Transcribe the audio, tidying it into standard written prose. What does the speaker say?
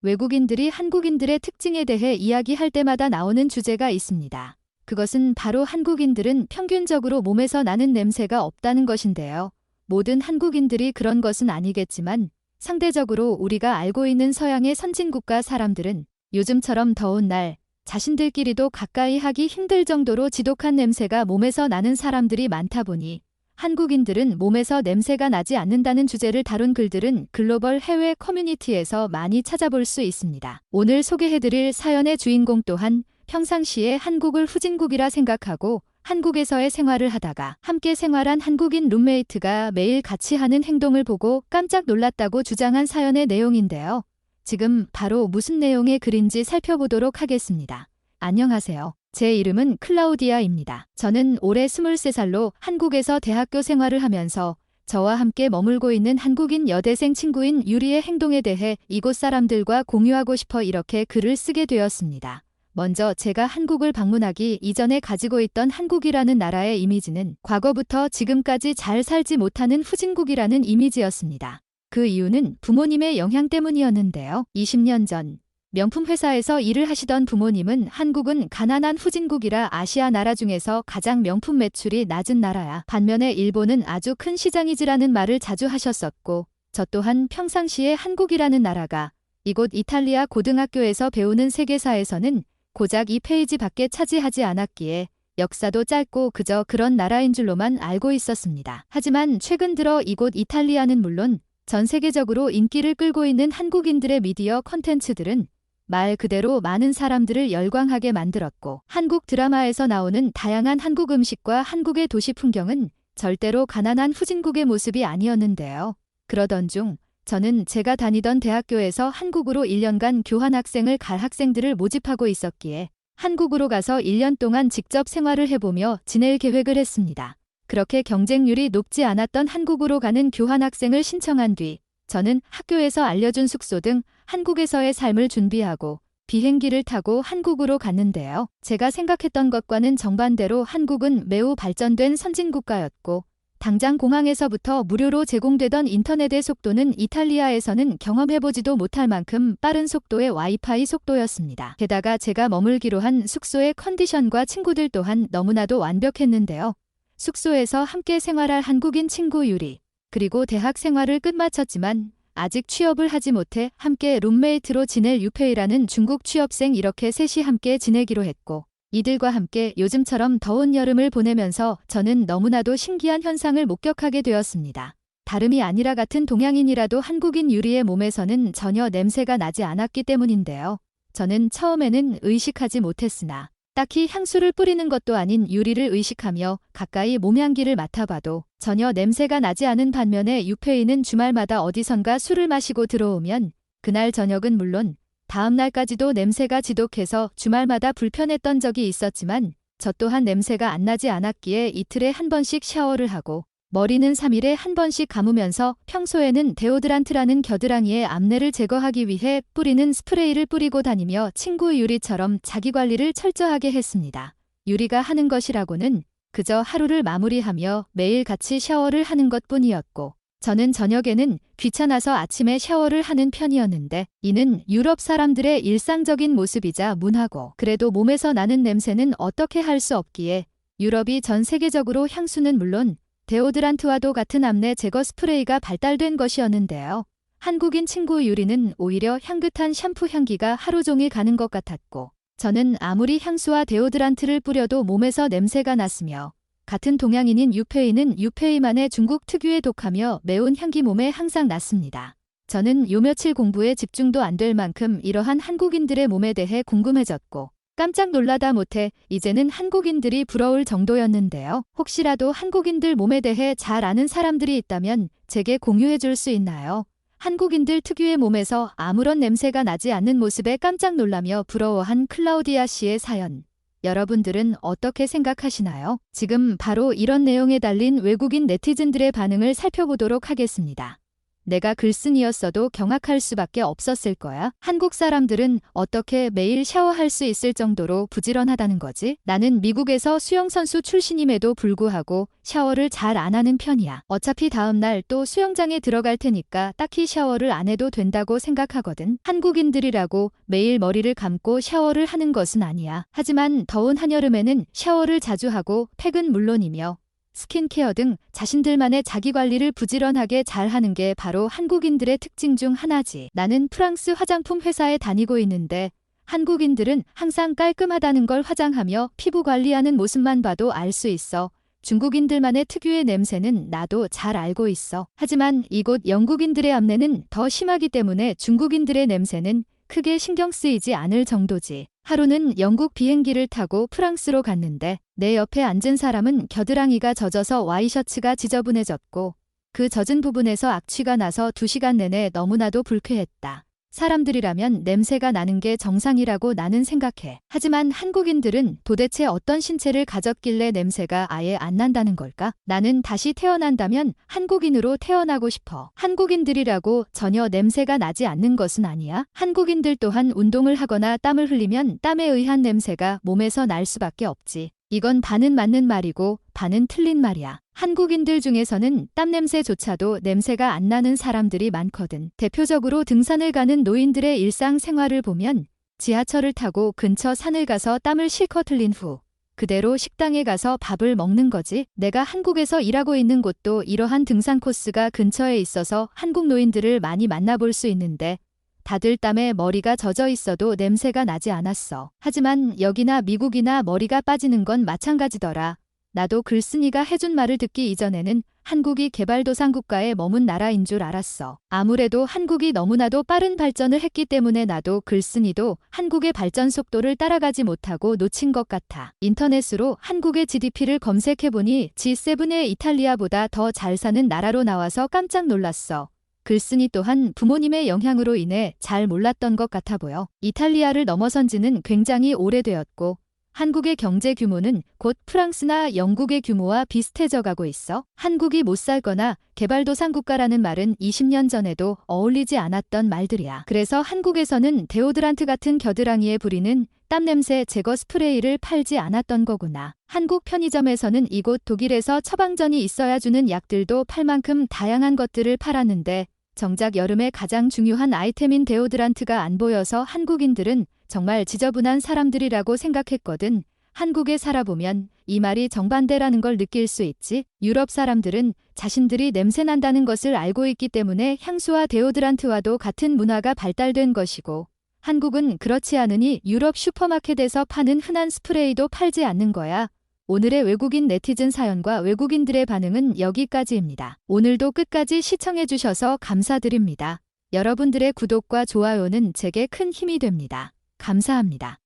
외국인들이 한국인들의 특징에 대해 이야기할 때마다 나오는 주제가 있습니다. 그것은 바로 한국인들은 평균적으로 몸에서 나는 냄새가 없다는 것인데요. 모든 한국인들이 그런 것은 아니겠지만 상대적으로 우리가 알고 있는 서양의 선진국가 사람들은 요즘처럼 더운 날 자신들끼리도 가까이 하기 힘들 정도로 지독한 냄새가 몸에서 나는 사람들이 많다 보니 한국인들은 몸에서 냄새가 나지 않는다는 주제를 다룬 글들은 글로벌 해외 커뮤니티에서 많이 찾아볼 수 있습니다. 오늘 소개해드릴 사연의 주인공 또한 평상시에 한국을 후진국이라 생각하고 한국에서의 생활을 하다가 함께 생활한 한국인 룸메이트가 매일 같이 하는 행동을 보고 깜짝 놀랐다고 주장한 사연의 내용인데요. 지금 바로 무슨 내용의 글인지 살펴보도록 하겠습니다. 안녕하세요. 제 이름은 클라우디아입니다. 저는 올해 23살로 한국에서 대학교 생활을 하면서 저와 함께 머물고 있는 한국인 여대생 친구인 유리의 행동에 대해 이곳 사람들과 공유하고 싶어 이렇게 글을 쓰게 되었습니다. 먼저 제가 한국을 방문하기 이전에 가지고 있던 한국이라는 나라의 이미지는 과거부터 지금까지 잘 살지 못하는 후진국이라는 이미지였습니다. 그 이유는 부모님의 영향 때문이었는데요. 20년 전 명품 회사에서 일을 하시던 부모님은 한국은 가난한 후진국이라 아시아 나라 중에서 가장 명품 매출이 낮은 나라야. 반면에 일본은 아주 큰 시장이지라는 말을 자주 하셨었고 저 또한 평상시에 한국이라는 나라가 이곳 이탈리아 고등학교에서 배우는 세계사에서는 고작 2페이지밖에 차지하지 않았기에 역사도 짧고 그저 그런 나라인 줄로만 알고 있었습니다. 하지만 최근 들어 이곳 이탈리아는 물론 전 세계적으로 인기를 끌고 있는 한국인들의 미디어 콘텐츠들은 말 그대로 많은 사람들을 열광하게 만들었고 한국 드라마에서 나오는 다양한 한국 음식과 한국의 도시 풍경은 절대로 가난한 후진국의 모습이 아니었는데요. 그러던 중 저는 제가 다니던 대학교에서 한국으로 1년간 교환학생을 갈 학생들을 모집하고 있었기에 한국으로 가서 1년 동안 직접 생활을 해보며 지낼 계획을 했습니다. 그렇게 경쟁률이 높지 않았던 한국으로 가는 교환학생을 신청한 뒤 저는 학교에서 알려준 숙소 등 한국에서의 삶을 준비하고 비행기를 타고 한국으로 갔는데요. 제가 생각했던 것과는 정반대로 한국은 매우 발전된 선진국가였고 당장 공항에서부터 무료로 제공되던 인터넷의 속도는 이탈리아에서는 경험해보지도 못할 만큼 빠른 속도의 와이파이 속도였습니다. 게다가 제가 머물기로 한 숙소의 컨디션과 친구들 또한 너무나도 완벽했는데요. 숙소에서 함께 생활할 한국인 친구 유리, 그리고 대학 생활을 끝마쳤지만 아직 취업을 하지 못해 함께 룸메이트로 지낼 유페이라는 중국 취업생 이렇게 셋이 함께 지내기로 했고 이들과 함께 요즘처럼 더운 여름을 보내면서 저는 너무나도 신기한 현상을 목격하게 되었습니다. 다름이 아니라 같은 동양인이라도 한국인 유리의 몸에서는 전혀 냄새가 나지 않았기 때문인데요. 저는 처음에는 의식하지 못했으나 딱히 향수를 뿌리는 것도 아닌 유리를 의식하며 가까이 몸향기를 맡아봐도 전혀 냄새가 나지 않은 반면에 유페이는 주말마다 어디선가 술을 마시고 들어오면 그날 저녁은 물론 다음 날까지도 냄새가 지독해서 주말마다 불편했던 적이 있었지만 저 또한 냄새가 안 나지 않았기에 이틀에 한 번씩 샤워를 하고 머리는 3일에 한 번씩 감으면서 평소에는 데오드란트라는 겨드랑이의 암내를 제거하기 위해 뿌리는 스프레이를 뿌리고 다니며 친구 유리처럼 자기관리를 철저하게 했습니다. 유리가 하는 것이라고는 그저 하루를 마무리하며 매일 같이 샤워를 하는 것뿐이었고 저는 저녁에는 귀찮아서 아침에 샤워를 하는 편이었는데 이는 유럽 사람들의 일상적인 모습이자 문화고 그래도 몸에서 나는 냄새는 어떻게 할 수 없기에 유럽이 전 세계적으로 향수는 물론 데오드란트와도 같은 암내 제거 스프레이가 발달된 것이었는데요. 한국인 친구 유리는 오히려 향긋한 샴푸 향기가 하루 종일 가는 것 같았고 저는 아무리 향수와 데오드란트를 뿌려도 몸에서 냄새가 났으며 같은 동양인인 유페이는 유페이만의 중국 특유의 독하며 매운 향기 몸에 항상 났습니다. 저는 요 며칠 공부에 집중도 안 될 만큼 이러한 한국인들의 몸에 대해 궁금해졌고 깜짝 놀라다 못해 이제는 한국인들이 부러울 정도였는데요. 혹시라도 한국인들 몸에 대해 잘 아는 사람들이 있다면 제게 공유해 줄 수 있나요? 한국인들 특유의 몸에서 아무런 냄새가 나지 않는 모습에 깜짝 놀라며 부러워한 클라우디아 씨의 사연. 여러분들은 어떻게 생각하시나요? 지금 바로 이런 내용에 달린 외국인 네티즌들의 반응을 살펴보도록 하겠습니다. 내가 글쓴이였어도 경악할 수밖에 없었을 거야. 한국 사람들은 어떻게 매일 샤워할 수 있을 정도로 부지런하다는 거지? 나는 미국에서 수영선수 출신임에도 불구하고 샤워를 잘 안 하는 편이야. 어차피 다음날 또 수영장에 들어갈 테니까 딱히 샤워를 안 해도 된다고 생각하거든. 한국인들이라고 매일 머리를 감고 샤워를 하는 것은 아니야. 하지만 더운 한여름에는 샤워를 자주 하고 팩은 물론이며 스킨케어 등 자신들만의 자기관리를 부지런하게 잘하는 게 바로 한국인들의 특징 중 하나지. 나는 프랑스 화장품 회사에 다니고 있는데 한국인들은 항상 깔끔하다는 걸 화장하며 피부 관리하는 모습만 봐도 알 수 있어. 중국인들만의 특유의 냄새는 나도 잘 알고 있어. 하지만 이곳 영국인들의 암내는 더 심하기 때문에 중국인들의 냄새는 크게 신경 쓰이지 않을 정도지. 하루는 영국 비행기를 타고 프랑스로 갔는데 내 옆에 앉은 사람은 겨드랑이가 젖어서 와이셔츠가 지저분해졌고 그 젖은 부분에서 악취가 나서 2시간 내내 너무나도 불쾌했다. 사람들이라면 냄새가 나는 게 정상이라고 나는 생각해. 하지만 한국인들은 도대체 어떤 신체를 가졌길래 냄새가 아예 안 난다는 걸까? 나는 다시 태어난다면 한국인으로 태어나고 싶어. 한국인들이라고 전혀 냄새가 나지 않는 것은 아니야. 한국인들 또한 운동을 하거나 땀을 흘리면 땀에 의한 냄새가 몸에서 날 수밖에 없지. 이건 반은 맞는 말이고 반은 틀린 말이야. 한국인들 중에서는 땀 냄새조차도 냄새가 안 나는 사람들이 많거든. 대표적으로 등산을 가는 노인들의 일상생활을 보면 지하철을 타고 근처 산을 가서 땀을 실컷 흘린 후 그대로 식당에 가서 밥을 먹는 거지. 내가 한국에서 일하고 있는 곳도 이러한 등산 코스가 근처에 있어서 한국 노인들을 많이 만나볼 수 있는데 다들 땀에 머리가 젖어 있어도 냄새가 나지 않았어. 하지만 여기나 미국이나 머리가 빠지는 건 마찬가지더라. 나도 글쓴이가 해준 말을 듣기 이전에는 한국이 개발도상국가에 머문 나라인 줄 알았어. 아무래도 한국이 너무나도 빠른 발전을 했기 때문에 나도 글쓴이도 한국의 발전 속도를 따라가지 못하고 놓친 것 같아. 인터넷으로 한국의 GDP를 검색해보니 G7의 이탈리아보다 더 잘 사는 나라로 나와서 깜짝 놀랐어. 글쓴이 또한 부모님의 영향으로 인해 잘 몰랐던 것 같아 보여. 이탈리아를 넘어선 지는 굉장히 오래되었고 한국의 경제 규모는 곧 프랑스나 영국의 규모와 비슷해져 가고 있어. 한국이 못 살거나 개발도상국가라는 말은 20년 전에도 어울리지 않았던 말들이야. 그래서 한국에서는 데오드란트 같은 겨드랑이에 부리는 땀냄새 제거 스프레이를 팔지 않았던 거구나. 한국 편의점에서는 이곳 독일에서 처방전이 있어야 주는 약들도 팔 만큼 다양한 것들을 팔았는데 정작 여름에 가장 중요한 아이템인 데오드란트가 안 보여서 한국인들은 정말 지저분한 사람들이라고 생각했거든. 한국에 살아보면 이 말이 정반대라는 걸 느낄 수 있지. 유럽 사람들은 자신들이 냄새 난다는 것을 알고 있기 때문에 향수와 데오드란트와도 같은 문화가 발달된 것이고 한국은 그렇지 않으니 유럽 슈퍼마켓에서 파는 흔한 스프레이도 팔지 않는 거야. 오늘의 외국인 네티즌 사연과 외국인들의 반응은 여기까지입니다. 오늘도 끝까지 시청해주셔서 감사드립니다. 여러분들의 구독과 좋아요는 제게 큰 힘이 됩니다. 감사합니다.